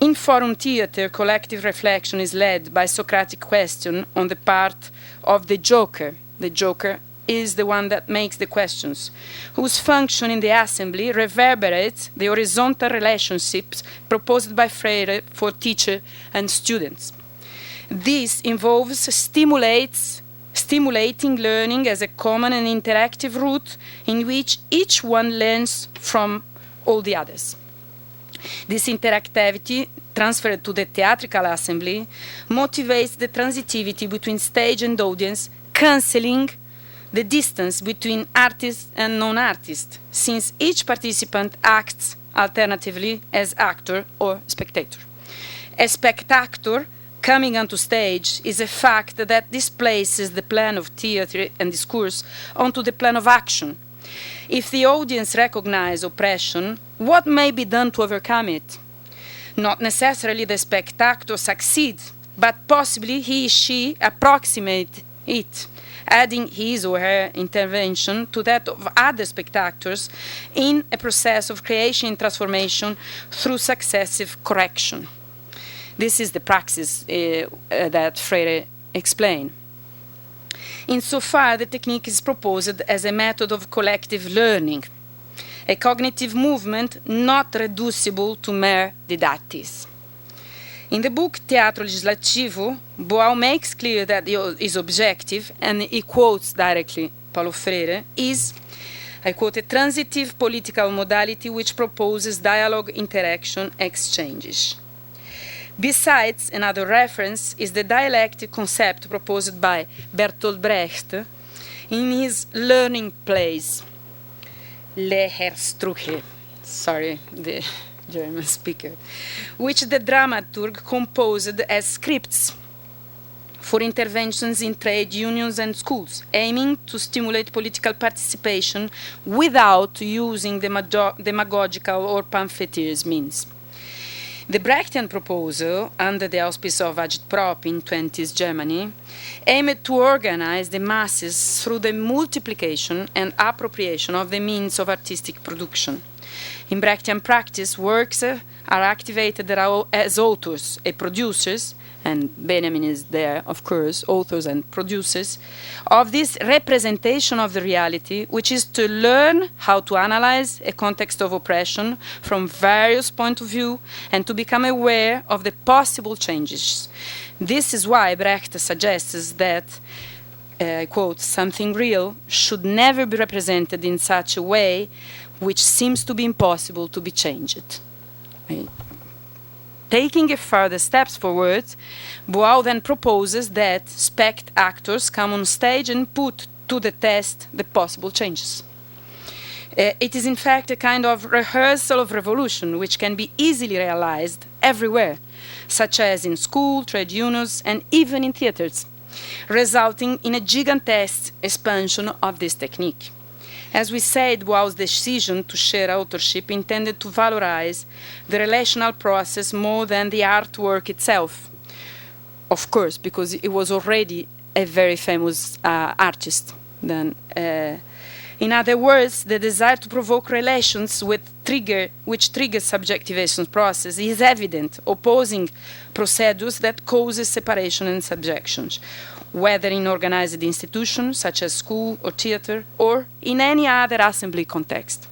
In forum theater, collective reflection is led by Socratic question on the part of the joker. The joker is the one that makes the questions, whose function in the assembly reverberates the horizontal relationships proposed by Freire for teacher and students. This involves stimulating learning as a common and interactive route in which each one learns from all the others. This interactivity, transferred to the theatrical assembly, motivates the transitivity between stage and audience, cancelling the distance between artist and non-artist, since each participant acts alternatively as actor or spectator. A spectator coming onto stage is a fact that displaces the plan of theatre and discourse onto the plan of action. If the audience recognizes oppression, what may be done to overcome it? Not necessarily the spectator succeeds, but possibly he or she approximates it, adding his or her intervention to that of other spectators in a process of creation and transformation through successive correction. This is the praxis that Freire explained. Insofar, the technique is proposed as a method of collective learning, a cognitive movement not reducible to mere didactics. In the book Teatro Legislativo, Boal makes clear that his objective, and he quotes directly Paulo Freire, is, I quote, a transitive political modality which proposes dialogue, interaction, exchanges. Besides, another reference is the dialectic concept proposed by Bertolt Brecht in his learning plays, Lehrstücke, sorry, the German speaker, which the dramaturg composed as scripts for interventions in trade unions and schools, aiming to stimulate political participation without using demagogical or pamphleteers means. The Brechtian proposal, under the auspice of Agitprop in 20s Germany, aimed to organize the masses through the multiplication and appropriation of the means of artistic production. In Brechtian practice, works are activated as authors and producers, and Benjamin is there, of course, authors and producers, of this representation of the reality, which is to learn how to analyze a context of oppression from various points of view and to become aware of the possible changes. This is why Brecht suggests that, quote, something real should never be represented in such a way which seems to be impossible to be changed. Right? Taking a further steps forward, Boal then proposes that spect actors come on stage and put to the test the possible changes. It is in fact a kind of rehearsal of revolution which can be easily realized everywhere, such as in school, trade unions, and even in theaters, resulting in a gigantesque expansion of this technique. As we said, Boal's decision to share authorship intended to valorize the relational process more than the artwork itself. Of course, because he was already a very famous artist then. In other words, the desire to provoke relations which trigger subjectivation process is evident, opposing procedures that causes separation and subjections, whether in organized institutions such as school or theater, or in any other assembly context.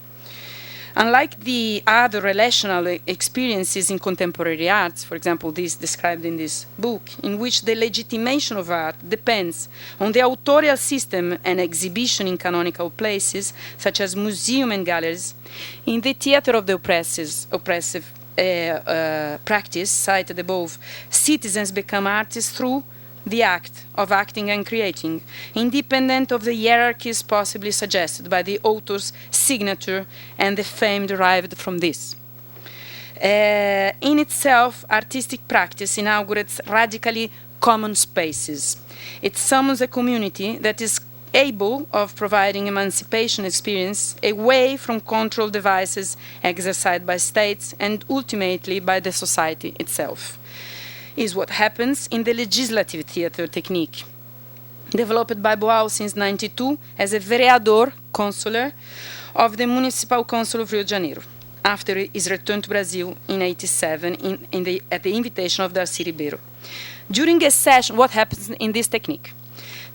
Unlike the other relational experiences in contemporary arts, for example, this described in this book, in which the legitimation of art depends on the authorial system and exhibition in canonical places, such as museums and galleries, in the theater of the oppressive practice cited above, citizens become artists through the act of acting and creating, independent of the hierarchies possibly suggested by the author's signature and the fame derived from this. In itself, artistic practice inaugurates radically common spaces. It summons a community that is able of providing emancipation experience away from control devices exercised by states and ultimately by the society itself. Is what happens in the legislative theater technique, developed by Boal since 1992 as a vereador consular of the Municipal Council of Rio de Janeiro, after his return to Brazil in 1987 at the invitation of Darcy Ribeiro. During a session, what happens in this technique?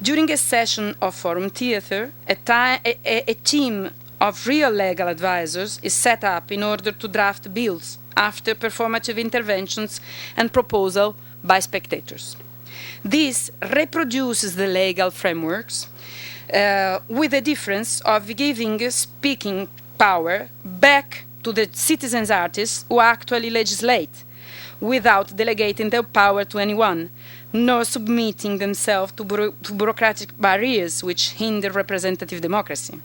During a session of forum theater, a team of real legal advisors is set up in order to draft bills after performative interventions and proposal by spectators. This reproduces the legal frameworks with the difference of giving speaking power back to the citizens artists who actually legislate, without delegating their power to anyone, nor submitting themselves to bureaucratic barriers which hinder representative democracy.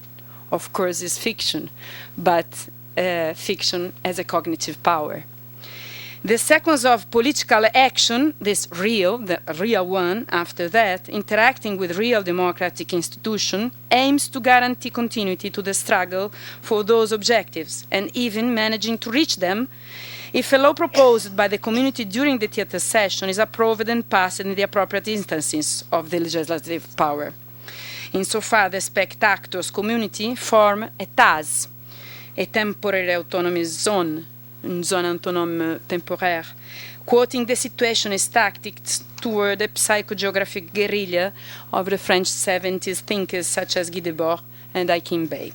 Of course, it's fiction, but fiction as a cognitive power. The sequence of political action, the real one, after that, interacting with real democratic institutions, aims to guarantee continuity to the struggle for those objectives, and even managing to reach them if a law proposed by the community during the theater session is approved and passed in the appropriate instances of the legislative power. Insofar, the spectators community form a TAS, a temporary autonomy zone, une zone autonome temporaire, quoting the situationist tactics toward the psychogeographic guerrilla of the French 70s thinkers such as Guy Debord and Hakim Bey.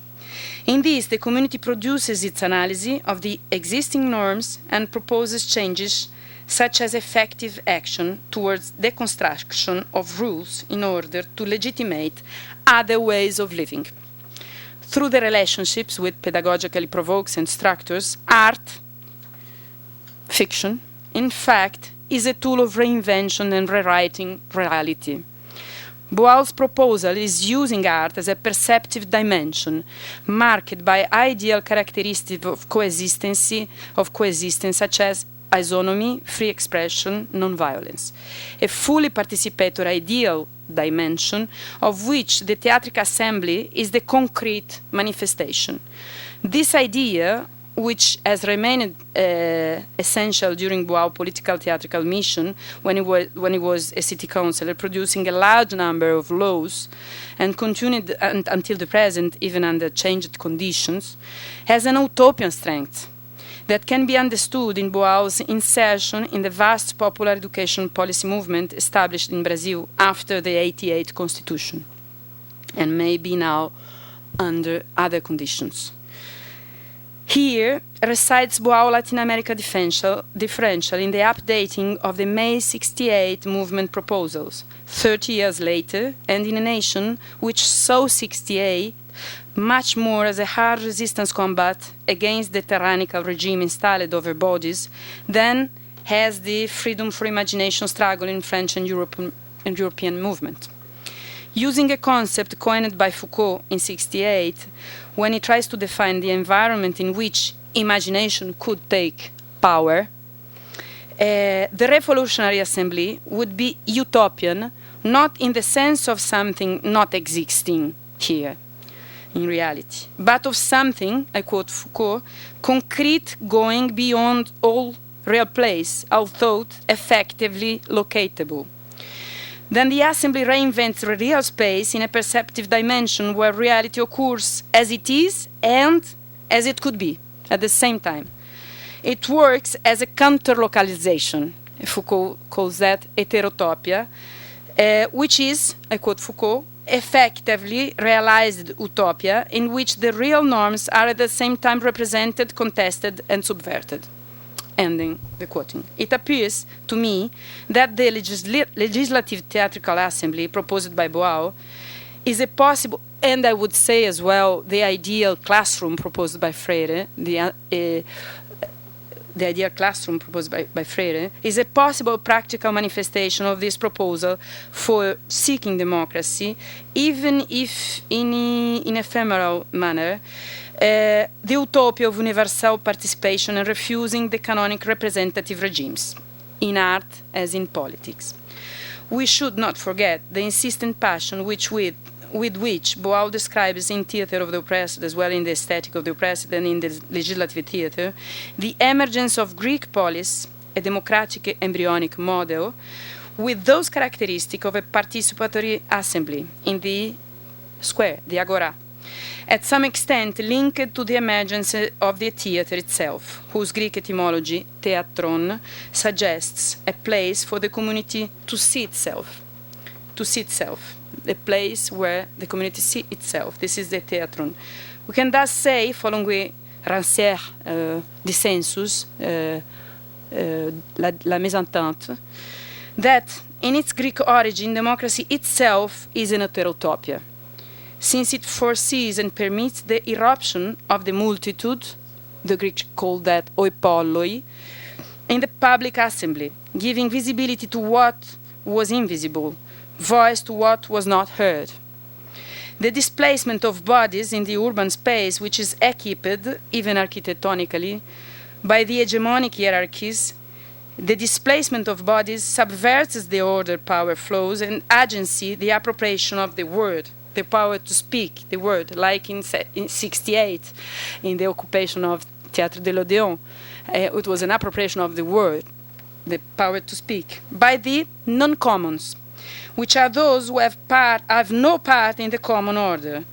In this, the community produces its analysis of the existing norms and proposes changes such as effective action towards the construction of rules in order to legitimate other ways of living. Through the relationships with pedagogically provoked instructors, art, fiction, in fact, is a tool of reinvention and rewriting reality. Boal's proposal is using art as a perceptive dimension, marked by ideal characteristics of coexistence such as isonomy, free expression, non-violence. A fully participatory ideal dimension of which the theatrical assembly is the concrete manifestation. This idea, which has remained essential during Boal's political theatrical mission when he was a city councillor, producing a large number of laws and continued until the present, even under changed conditions, has an utopian strength that can be understood in Boal's insertion in the vast popular education policy movement established in Brazil after the 1988 Constitution, and maybe now under other conditions. Here resides Boal Latin America differential in the updating of the May 1968 movement proposals, 30 years later, and in a nation which saw 1968 much more as a hard resistance combat against the tyrannical regime installed over bodies than has the freedom for imagination struggle in French and European movement. Using a concept coined by Foucault in 1968, when he tries to define the environment in which imagination could take power, the Revolutionary Assembly would be utopian, not in the sense of something not existing here in reality, but of something, I quote Foucault, concrete going beyond all real place, all thought effectively locatable. Then the assembly reinvents the real space in a perceptive dimension where reality occurs as it is and as it could be at the same time. It works as a counter-localization. Foucault calls that heterotopia, which is, I quote Foucault, effectively realized utopia in which the real norms are at the same time represented, contested, and subverted. Ending the quoting. It appears to me that the legislative theatrical assembly proposed by Boal is a possible, and I would say as well, the ideal classroom proposed by Freire, the ideal classroom proposed by Freire, is a possible practical manifestation of this proposal for seeking democracy, even if in ephemeral manner, the utopia of universal participation and refusing the canonic representative regimes, in art as in politics. We should not forget the insistent passion with which Boal describes in Theatre of the Oppressed, as well in the Aesthetic of the Oppressed and in the Legislative Theatre, the emergence of Greek polis, a democratic embryonic model, with those characteristics of a participatory assembly in the square, the agora, at some extent linked to the emergence of the theatre itself, whose Greek etymology, theatron, suggests a place for the community to see itself, a place where the community sees itself. This is the theatron. We can thus say, following Rancière's dissensus, la mésentente, that in its Greek origin, democracy itself is an heterotopia, since it foresees and permits the irruption of the multitude, the Greeks call that oipolloi, in the public assembly, giving visibility to what was invisible, voice to what was not heard. The displacement of bodies in the urban space, which is equipped, even architectonically, by the hegemonic hierarchies, the displacement of bodies subverts the order power flows and agency, the appropriation of the word, the power to speak the word, like in 1968, in the occupation of Théâtre de l'Odéon. It was an appropriation of the word, the power to speak, by the non-commons, which are those who have no part in the common order,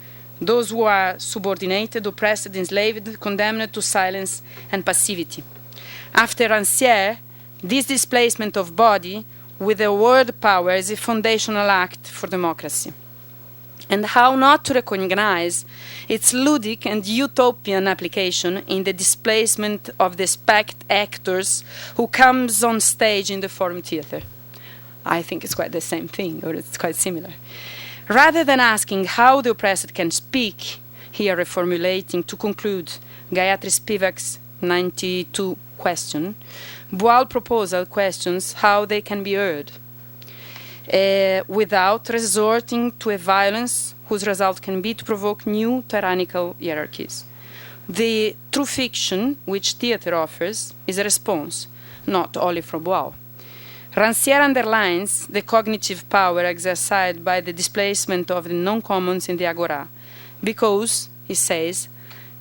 those who are subordinated, oppressed, enslaved, condemned to silence and passivity. After Rancière, this displacement of body with the word power is a foundational act for democracy. And how not to recognize its ludic and utopian application in the displacement of the spect actors who comes on stage in the forum theater. I think it's quite the same thing, or it's quite similar. Rather than asking how the oppressed can speak, here reformulating to conclude Gayatri Spivak's 92 question, Boal proposal questions how they can be heard, without resorting to a violence whose result can be to provoke new tyrannical hierarchies. The true fiction which theatre offers is a response, not only from Boal. Rancière underlines the cognitive power exercised by the displacement of the non-commons in the agora, because, he says,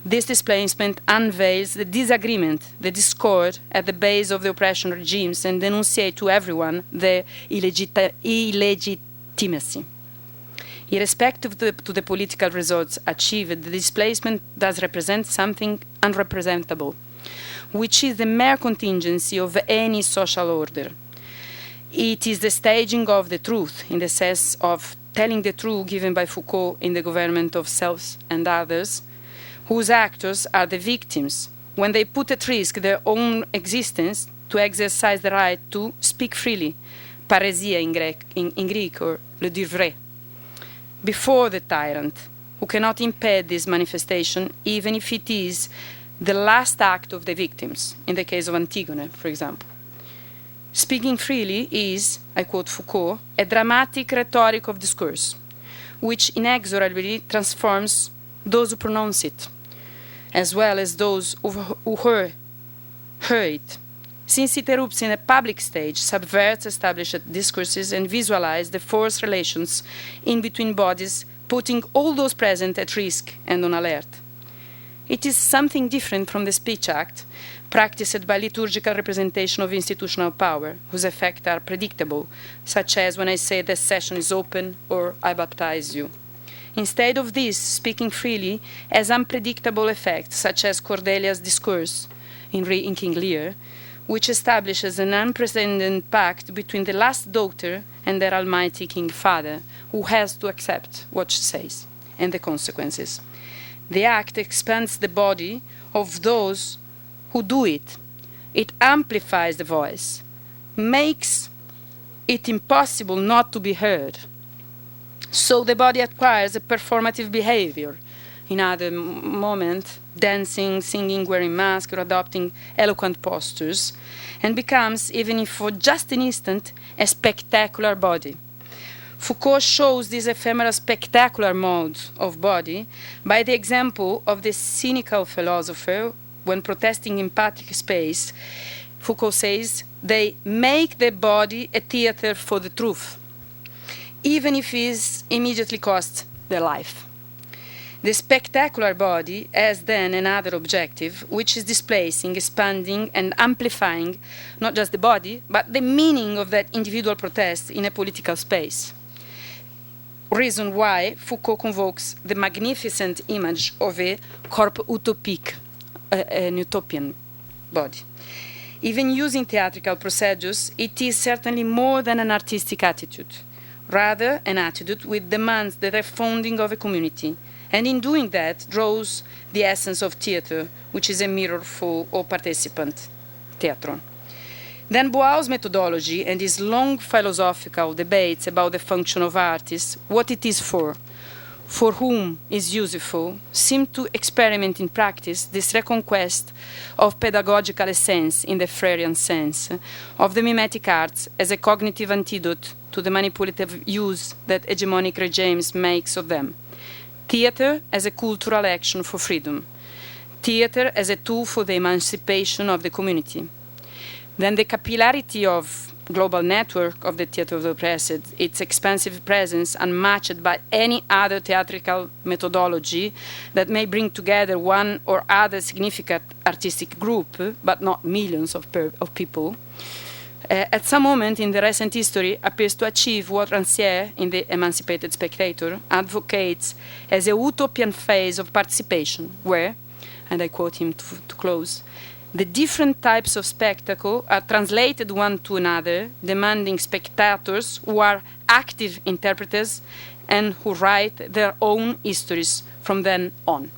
this displacement unveils the disagreement, the discord at the base of the oppression regimes and denunciates to everyone their illegitimacy. Irrespective to the political results achieved, the displacement does represent something unrepresentable, which is the mere contingency of any social order. It is the staging of the truth, in the sense of telling the truth given by Foucault in The Government of Selves and Others, whose actors are the victims, when they put at risk their own existence to exercise the right to speak freely, paresia in Greek, or le dire vrai, before the tyrant, who cannot impede this manifestation, even if it is the last act of the victims, in the case of Antigone, for example. Speaking freely is, I quote Foucault, a dramatic rhetoric of discourse, which inexorably transforms those who pronounce it, as well as those who hear it, since it erupts in a public stage, subverts established discourses, and visualizes the forced relations in between bodies, putting all those present at risk and on alert. It is something different from the speech act, practiced by liturgical representation of institutional power, whose effects are predictable, such as when I say the session is open or I baptize you. Instead of this, speaking freely has unpredictable effects, such as Cordelia's discourse in King Lear, which establishes an unprecedented pact between the last daughter and their almighty King Father, who has to accept what she says and the consequences. The act expands the body of those who do it. It amplifies the voice, makes it impossible not to be heard. So the body acquires a performative behavior. In other moments, dancing, singing, wearing masks, or adopting eloquent postures, and becomes, even if for just an instant, a spectacular body. Foucault shows this ephemeral spectacular mode of body by the example of the cynical philosopher when protesting in public space. Foucault says, they make the body a theater for the truth, even if it immediately costs their life. The spectacular body has then another objective, which is displacing, expanding, and amplifying not just the body, but the meaning of that individual protest in a political space. Reason why Foucault convokes the magnificent image of a corps utopique, an utopian body. Even using theatrical procedures, it is certainly more than an artistic attitude, rather an attitude which demands the refounding of a community, and in doing that draws the essence of theater, which is a mirror for all participant, theatron. Then Boal's methodology and his long philosophical debates about the function of artists, what it is for whom is useful, seem to experiment in practice this reconquest of pedagogical essence in the Freirean sense, of the mimetic arts as a cognitive antidote to the manipulative use that hegemonic regimes makes of them. Theater as a cultural action for freedom. Theater as a tool for the emancipation of the community. Then the capillarity of global network of the theater of the oppressed, its expansive presence unmatched by any other theatrical methodology that may bring together one or other significant artistic group, but not millions of people, at some moment in the recent history appears to achieve what Rancière, in The Emancipated Spectator, advocates as a utopian phase of participation, where, and I quote him to close, the different types of spectacle are translated one to another, demanding spectators who are active interpreters and who write their own histories from then on.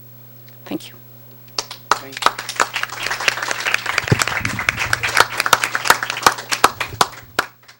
Thank you.